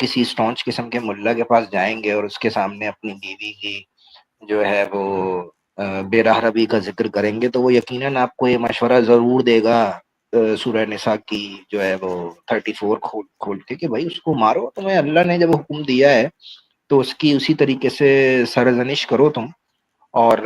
किसी स्टॉन्च किस्म के मुल्ला के पास जाएंगे और उसके सामने अपनी बीवी की जो है वो बेरहरबी का जिक्र करेंगे, तो वो यकीनन आपको ये मशवरा जरूर देगा सूरह निसा की जो है वो 34 खोल के कि भाई उसको मारो, तुम्हें अल्लाह ने जब हुक्म दिया है तो उसकी उसी तरीके से सरजनिश करो तुम। और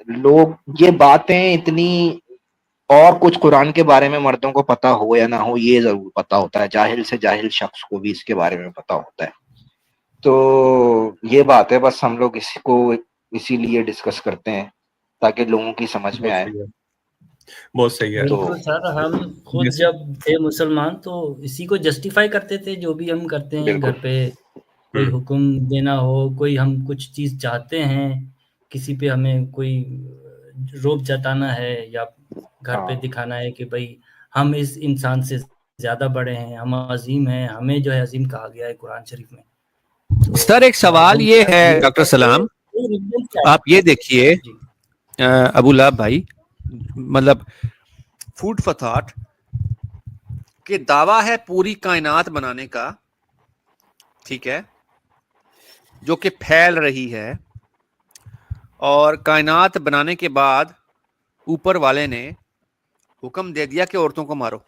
लोग ये बातें इतनी, और कुछ कुरान के बारे में मर्दों को पता हो या ना हो, ये जरूर पता होता है, जाहिल से जाहिल शख्स को भी इसके बारे में पता होता है। तो ये बात है, बस हम लोग इसको इसीलिए डिस्कस करते हैं ताकि लोगों की समझ में आए। बहुत सही है। बिल्कुल सर, हम खुद जब थे मुसलमान तो इसी को जस्टिफाई करते थे, जो भी हम करते हैं घर पे, कोई हुक्म देना हो, कोई हम कुछ चीज चाहते हैं, किसी पे हमें कोई रोब जताना है या घर पे दिखाना है कि भाई हम इस इंसान से ज्यादा बड़े हैं, हम अजीम हैं, हमें जो है अजीम कहा गया है कुरान शरीफ में। तो सर एक सवाल ये है डॉक्टर सलाम, आप ये देखिए अबू लहब भाई, मतलब फूड फॉर थॉट कि दावा है पूरी कायनात बनाने का, ठीक है, जो कि फैल रही है, और कायनात बनाने के बाद ऊपर वाले ने हुक्म दे दिया कि औरतों को मारो।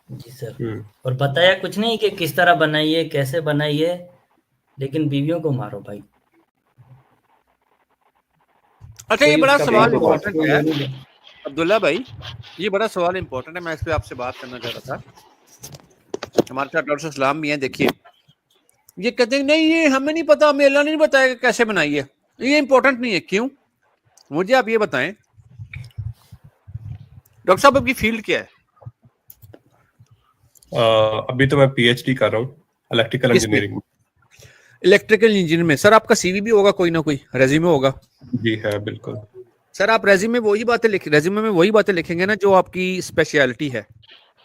जी सर, और बताया कुछ नहीं कि किस तरह बनाइए, कैसे बनाइए, लेकिन बीवियों को मारो भाई। अच्छा, ये बड़ा सवाल इम्पोर्टेंट है अब्दुल्ला भाई, ये बड़ा सवाल इम्पोर्टेंट है, मैं इस पे आपसे बात करना चाह रहा था। हमारे साथ डॉक्टर सलाम भी हैं। देखिए, ये कहते हैं नहीं ये हमें नहीं पता, हमें अल्लाह ने नहीं बताया कैसे बनाइए, ये इम्पोर्टेंट नहीं है। क्यों? मुझे आप ये बताएं डॉक्टर साहब, आपकी फील्ड क्या है? अभी तो मैं पीएचडी कर रहा हूँ इलेक्ट्रिकल इंजीनियरिंग में। इलेक्ट्रिकल इंजीनियर में सर आपका सीवी भी होगा, कोई ना कोई रेज्यूमे होगा? जी है, बिल्कुल सर। आप रेज्यूमे में वही बातें लिखेंगे ना जो आपकी स्पेशलिटी है।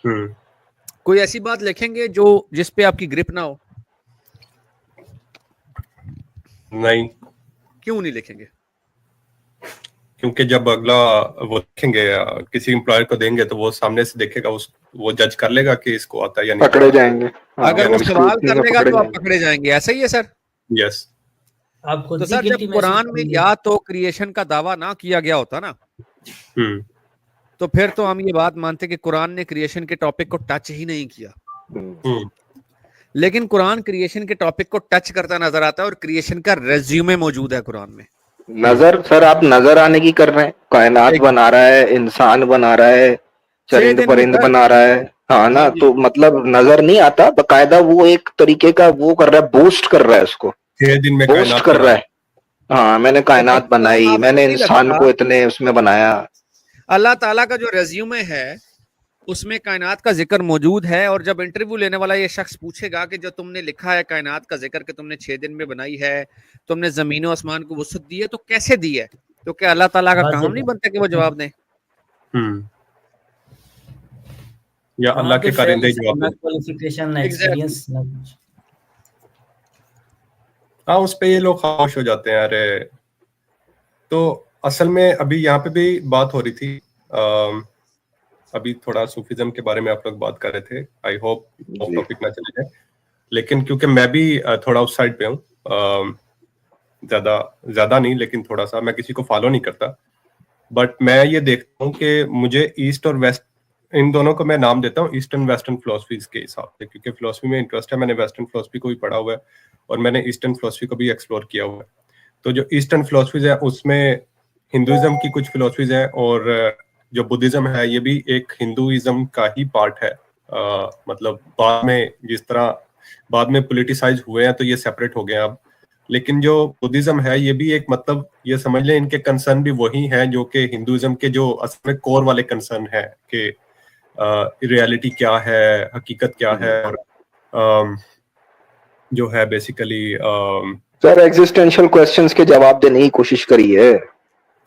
कोई ऐसी बात लिखेंगे जो जिस पे आपकी ग्रिप ना हो? नहीं। क्यों नहीं लिखेंगे? क्योंकि जब अगला वो लिखेंगे, किसी एम्प्लॉयर को देंगे तो वो सामने से देखेगा, वो जज कर लेगा कि इसको आता है या नहीं। पकड़े जाएंगे। अगर वो सवाल कर लेगा तो आप पकड़े जाएंगे, ऐसा ही है सर? यस। तो सर जब कुरान में या तो क्रिएशन का दावा ना किया गया होता ना, तो फिर तो हम ये बात मानते कि कुरान ने क्रिएशन के टॉपिक को टच ही नहीं किया। लेकिन कुरान क्रिएशन के टॉपिक को टच करता नजर आता है और क्रिएशन का रेज्यूमे मौजूद है कुरान में। नजर सर आप नजर आने की कर रहे हैं, कायनात बना रहा है, इंसान बना रहा है, चरिंद परिंद बना रहा है, हाँ ना, तो मतलब नजर नहीं आता, बकायदा वो एक तरीके का वो कर रहा है, बूस्ट कर रहा है उसको, 6 दिन में बूस्ट कर रहा है। हाँ, मैंने कायनात बनाई, मैंने इंसान को इतने उसमें बनाया। अल्लाह ताला का जो रेज्यूमे है उसमें कायनात का जिक्र मौजूद है, और जब इंटरव्यू लेने वाला ये शख्स पूछेगा कि जो तुमने लिखा है कायनात का जिक्र कि तुमने 6 दिन में बनाई है, तुमने जमीन और आसमान को वसअत दी है, तो कैसे दी है? तो क्या अल्लाह ताला का काम नहीं बनता कि वो जवाब दें? या अल्लाह के कारिंदे जवाब दें। क्वालिफिकेशन, एक्सपीरियंस ना कुछ। हाँ, उस पे ये लोग खामोश हो जाते हैं। अरे तो असल में अभी यहाँ पे भी बात हो रही थी, अभी थोड़ा सूफिज्म के बारे में आप लोग बात कर रहे थे। आई होप ऑफ टॉपिक ना चले जाए, लेकिन क्योंकि मैं भी थोड़ा उस साइड पे हूँ, ज्यादा नहीं, लेकिन थोड़ा सा, मैं किसी को फॉलो नहीं करता, बट मैं ये देखता हूँ कि मुझे ईस्ट और वेस्ट, इन दोनों को मैं नाम देता हूँ ईस्टर्न वेस्टर्न फिलोसफीज के हिसाब से, क्योंकि फिलोसफी में इंटरेस्ट है। मैंने वेस्टर्न फिलोसफी को भी पढ़ा हुआ है और मैंने ईस्टर्न फिलोसफी को भी एक्सप्लोर किया हुआ है। तो जो ईस्टर्न फिलोसफीज है उसमें हिंदुइज्म की कुछ फिलोसफीज है, और जो बुद्धिज्म है ये भी एक हिंदुइज्म का ही पार्ट है। मतलब बाद में जिस तरह बाद में पॉलिटिसाइज हुए हैं तो ये सेपरेट हो गए अब, लेकिन जो बुद्धिज्म है ये भी एक, मतलब ये समझ लें इनके कंसर्न भी वही हैं जो कि हिंदुइज्म के जो असल में कोर वाले कंसर्न है कि रियलिटी क्या है, हकीकत क्या है, और जो है बेसिकली सर एग्जिस्टेंशियल क्वेश्चंस के जवाब देने की कोशिश करी है।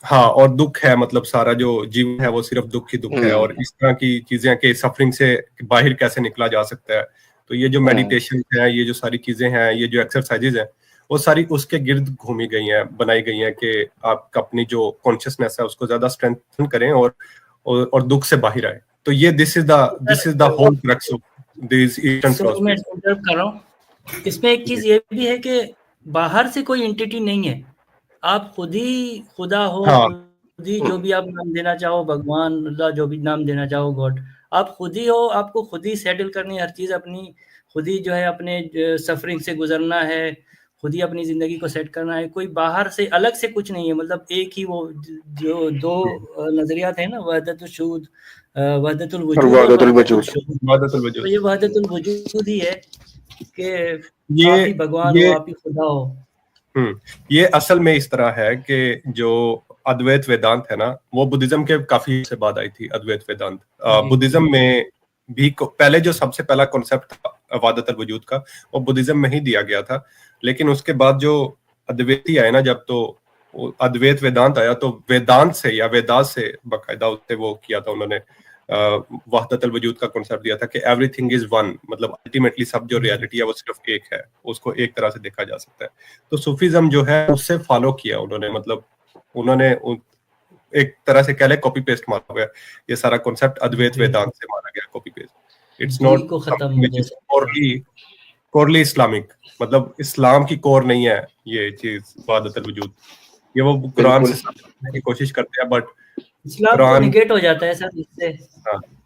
हाँ, और दुख है, मतलब सारा जो जीवन है वो सिर्फ दुख ही दुख है, और इस तरह की चीजें कि सफरिंग से बाहर कैसे निकला जा सकता है। तो ये जो मेडिटेशन है, ये जो सारी चीजें हैं, ये जो एक्सरसाइजेज हैं, वो सारी उसके गिर्द घूमी गई हैं, बनाई गई हैं कि आप अपनी जो कॉन्शियसनेस है उसको ज्यादा स्ट्रेंथन करें और दुख से बाहर आए। तो ये this is the whole crux of these Eastern So, मैं philosophies. इंटरप्ट कर रहा हूँ। इसमें एक चीज ये भी है कि बाहर से कोई एंटिटी नहीं है, आप खुद ही खुदा हो, हाँ। खुद ही जो भी आप नाम देना चाहो, भगवान, अल्लाह, जो भी नाम देना चाहो, गॉड, आप खुद ही हो। आपको खुद ही सेटल करनी है हर चीज अपनी, खुद ही जो है अपने सफरिंग से गुजरना है, खुद ही अपनी जिंदगी को सेट करना है। कोई बाहर से अलग से कुछ नहीं है। मतलब एक ही वो जो दो नजरियात है ना, वहदतुल शुहूद, वहदतुल वजूद और वहदतुल शुहूद। तो ये वहदतुल वजूद ही है कि आप ही भगवान हो, आप ही खुदा हो। ये असल में इस तरह है कि जो अद्वैत वेदांत है ना, वो बुद्धिज्म के काफी से बाद आई थी। अद्वैत वेदांत बुद्धिज्म में भी पहले जो सबसे पहला कॉन्सेप्ट था वहदतुल वजूद का, वो बुद्धिज्म में ही दिया गया था। लेकिन उसके बाद जो अद्वैती आए ना, जब तो अद्वैत वेदांत आया, तो वेदांत से या वेदांत से बाकायदा उससे वो किया था उन्होंने, वहदतुल वजूद का कॉन्सेप्ट दिया था कि एवरीथिंग इज वन, मतलब अल्टीमेटली सब जो रियलिटी है वो सिर्फ एक है, उसको एक तरह से देखा जा सकता है। तो सूफीज्म जो है उससे फॉलो किया उन्होंने, मतलब उन्होंने एक तरह से कह ले कॉपी पेस्ट मारा गया, ये सारा कॉन्सेप्ट अद्वैत वेदांत से मारा गया, copy paste. It's not corely Islamic, मतलब इस्लाम की कोर नहीं है ये चीज वहदतुल वजूद। ये वो कुरान से समझने की कोशिश करते हैं, बट इस्लाम तो निगेट हो जाता है सर इससे,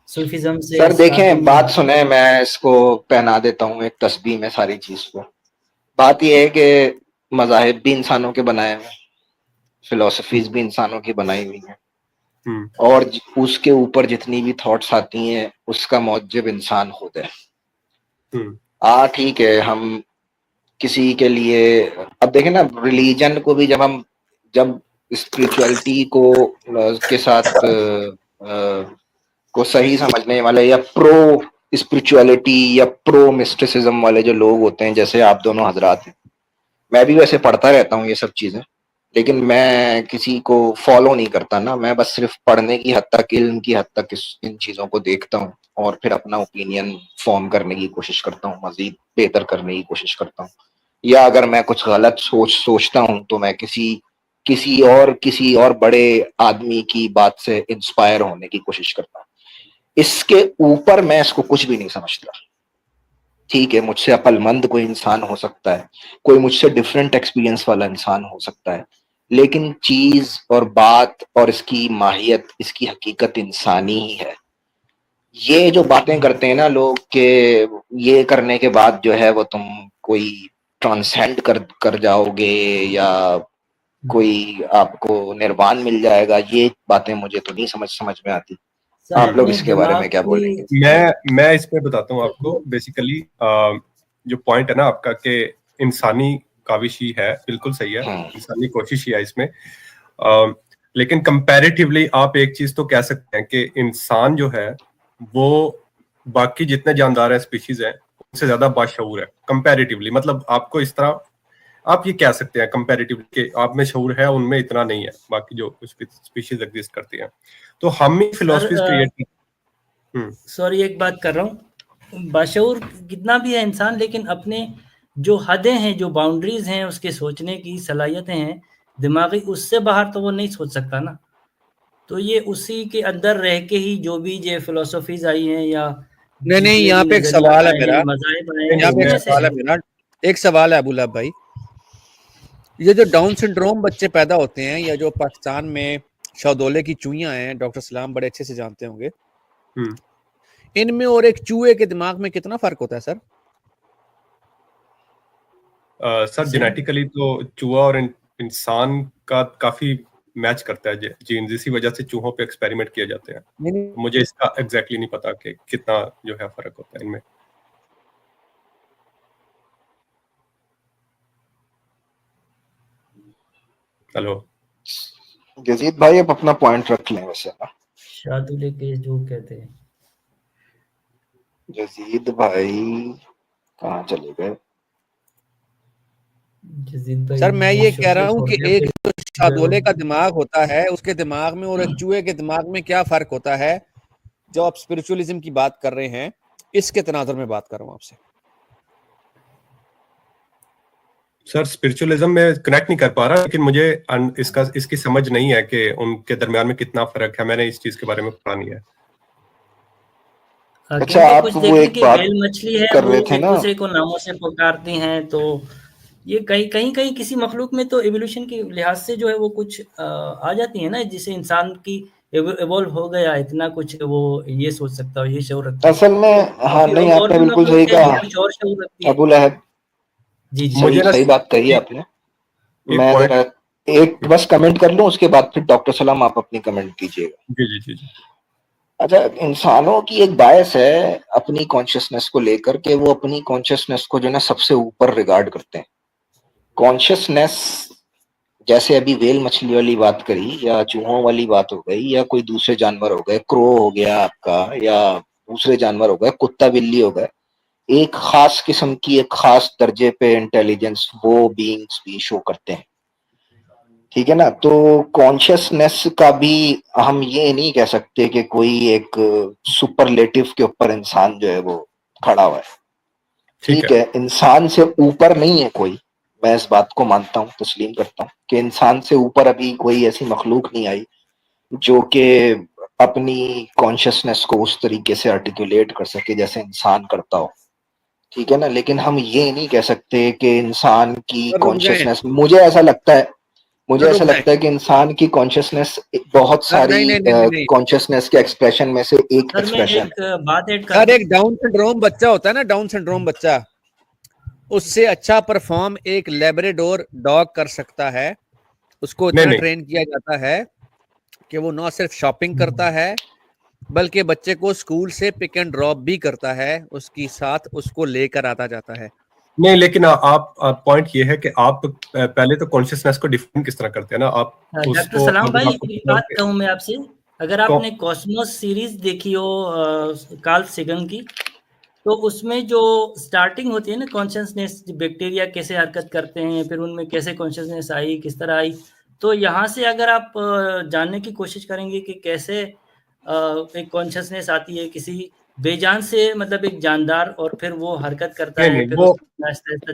सूफीज्म से। सर देखें, बात सुने, मैं इसको पहना देता हूँ एक तस्बीह में सारी चीज को। बात यह है कि मज़ाहिब भी इंसानों के बनाए हुए, फिलोसफीज भी इंसानों की बनाई हुई हैं, और उसके ऊपर जितनी भी थॉट्स आती हैं उसका मौजब इंसान खुद है। ठीक है, हम किसी के लिए, अब देखें ना, रिलीजन को भी जब स्पिरिचुअलिटी को के साथ को सही समझने वाले या प्रो स्पिरिचुअलिटी या प्रो मिस्टिसिज्म वाले जो लोग होते हैं, जैसे आप दोनों हजरात हैं, मैं भी वैसे पढ़ता रहता हूँ ये सब चीजें, लेकिन मैं किसी को फॉलो नहीं करता ना, मैं बस सिर्फ पढ़ने की हद तक, इल्म की हद तक इन चीजों को देखता हूँ और फिर अपना ओपिनियन फॉर्म करने की कोशिश करता हूँ, मजीद बेहतर करने की कोशिश करता हूँ। या अगर मैं कुछ गलत सोचता हूँ तो मैं किसी और बड़े आदमी की बात से इंस्पायर होने की कोशिश करता हूँ। इसके ऊपर मैं इसको कुछ भी नहीं समझता। ठीक है, मुझसे अक्लमंद कोई इंसान हो सकता है, कोई मुझसे डिफरेंट एक्सपीरियंस वाला इंसान हो सकता है, लेकिन चीज और बात और इसकी माहियत, इसकी हकीकत इंसानी ही है। ये जो बातें करते हैं ना लोग के ये करने के बाद जो है वो तुम कोई ट्रांसेंड कर जाओगे या कोई आपको निर्वाण मिल जाएगा, ये बातें मुझे तो नहीं समझ में आती। आप लोग इसके बारे में क्या बोलेंगे? मैं इसमें बताता हूँ आपको। बेसिकली जो पॉइंट है ना आपका कि इंसानी काविश ही है, बिल्कुल सही है, इंसानी कोशिश ही है इसमें। लेकिन कंपैरेटिवली आप एक चीज तो कह सकते हैं कि इंसान जो है वो बाकी जितने जानदार है स्पीशीज है उनसे ज्यादा बाशऊर है कंपैरेटिवली। मतलब आपको इस तरह आप ये कह सकते हैं कंपैरेटिवली कि आप में शऊर है, उनमें इतना नहीं है, बाकी जो स्पीशीज एग्जिस्ट करती हैं। तो हम ही फिलोसफीज क्रिएट। सॉरी, एक बात कर रहा हूँ, बाशऊर कितना भी है इंसान, लेकिन अपने जो हदें हैं, जो बाउंड्रीज हैं, उसके सोचने की सलाहियतें हैं दिमागी, उससे बाहर तो वो नहीं सोच सकता ना। तो ये उसी के अंदर रह के ही जो भी ये फिलोसफीज आई हैं या नहीं, यहाँ पे एक सवाल है मेरा, यहाँ पे एक सवाल है मेरा, एक सवाल है अबूलाब भाई, ये जो डाउन सिंड्रोम बच्चे पैदा होते हैं या जो पाकिस्तान में शहदोले की चूहियां हैं, डॉक्टर सलाम बड़े अच्छे से जानते होंगे, इनमें और एक चूहे के दिमाग में कितना फर्क होता है सर? सर जेनेटिकली तो चूहा और इंसान का काफी मैच करता है जीन्स, इसी वजह से चूहों पे एक्सपेरिमेंट किए जाते हैं। मुझे इसका एग्जैक्टली नहीं पता कि कितना जो है फर्क होता है इनमें। हेलो जजीद भाई, आप अपना पॉइंट रख लें वैसे ना। शादुले के जो कहते हैं जजीद भाई कहाँ चले गए? सर मैं ये कह रहा हूँ कि एक जो शादोले का दिमाग होता है उसके दिमाग में और एक चूहे के दिमाग में क्या फर्क होता है? जो आप स्पिरिचुअलिज्म की बात कर रहे हैं, इसके तनाजुर में बात कर रहा हूँ आपसे। सर स्पिरिचुअलिज्म में कनेक्ट नहीं कर पा रहा, लेकिन मुझे इसकी समझ नहीं है कि उनके दरमियान में कितना फर्क है। मैंने इस चीज के बारे में पढ़ा नहीं है। अच्छा, क्योंकि आप कुछ वो देखें एक कि बात व्हेल मछली है कर वो रहे थे एक ना, दूसरे को नामों से पुकारती हैं, तो ये कहीं किसी मखलूक में तो एवोल्यूशन के लिहाज से जो है वो कुछ आ जाती है ना, जिसे इंसान की इवॉल्व हो गया इतना कुछ, वो ये सोच सकता है, ये शऊर रखता है। असल में हाँ, बाकी नहीं और आपने भी बिल्कुल मखलूक सही है जो कहा कुछ और शऊर रखती है। अबू लहब, जी जी मुझे सही ना सही बात कही एक आपने। एक मैं पॉइंट, जरा एक बस कमेंट कर लूं, उसके बाद फिर डॉक्टर सलाम आप अपनी कमेंट कीजिएगा। जी जी जी जी अच्छा, इंसानों की एक बायस है अपनी कॉन्शियसनेस को लेकर के, वो अपनी कॉन्शियसनेस को जो ना सबसे ऊपर रिगार्ड करते हैं। कॉन्शियसनेस, जैसे अभी व्हेल मछली वाली बात करी, या चूहों वाली बात हो गई, या कोई दूसरे जानवर हो गए, क्रो हो गया आपका, या दूसरे जानवर हो गए, कुत्ता बिल्ली हो गए, एक खास किस्म की, एक खास दर्जे पे इंटेलिजेंस वो बीइंग्स भी शो करते हैं। ठीक है ना? तो कॉन्शियसनेस का भी हम ये नहीं कह सकते कि कोई एक सुपरलेटिव के ऊपर इंसान जो है वो खड़ा हुआ है। ठीक ठीक है। है, इंसान से ऊपर नहीं है कोई, मैं इस बात को मानता हूँ, तस्लीम करता हूँ कि इंसान से ऊपर अभी कोई ऐसी मखलूक नहीं आई जो कि अपनी कॉन्शियसनेस को उस तरीके से आर्टिकुलेट कर सके जैसे इंसान करता हो। ठीक है ना? लेकिन हम ये नहीं कह सकते कि इंसान की रुक जाएं, कॉन्शियसनेस, मुझे ऐसा रुक जाएं। लगता है कि इंसान की कॉन्शियसनेस बहुत सर सारी नहीं नहीं नहीं नहीं नहीं कॉन्शियसनेस के एक्सप्रेशन में से एक सर मैं एक्सप्रेशन एक बात ऐड कर सर, दूं। एक डाउन सिंड्रोम बच्चा होता है ना, डाउन सिंड्रोम बच्चा, उससे अच्छा परफॉर्म एक लेब्राडोर डॉग कर सकता है। उसको नहीं इतना नहीं ट्रेन किया जाता है कि वो न सिर्फ शॉपिंग करता है बल्कि बच्चे को स्कूल से पिक एंड ड्रॉप भी करता है, उसकी साथ उसको लेकर आता जाता है। नहीं, लेकिन आप पॉइंट ये है कि आप पहले तो कॉन्शियसनेस को डिफाइन किस तरह करते हैं ना, आप डॉक्टर उसको सलाम अगर भाई, आपको एक पता हो बात कि कहूँ मैं आपसे, अगर आपने कॉस्मोस सीरीज देखी हो कार्ल सेगन की, तो उसमें जो स्टार्टिंग होती है ना कॉन्शियसनेस, बैक्टीरिया कैसे हरकत करते हैं, फिर उनमें कैसे कॉन्शियसनेस आई, किस तरह आई, तो यहाँ से अगर आप जानने की कोशिश करेंगे कि कैसे एक कॉन्शियसनेस आती है किसी बेजान से, मतलब एक जानदार, और फिर वो हरकत करता नहीं है, नहीं फिर वो उसमें आहिस्ता आहिस्ता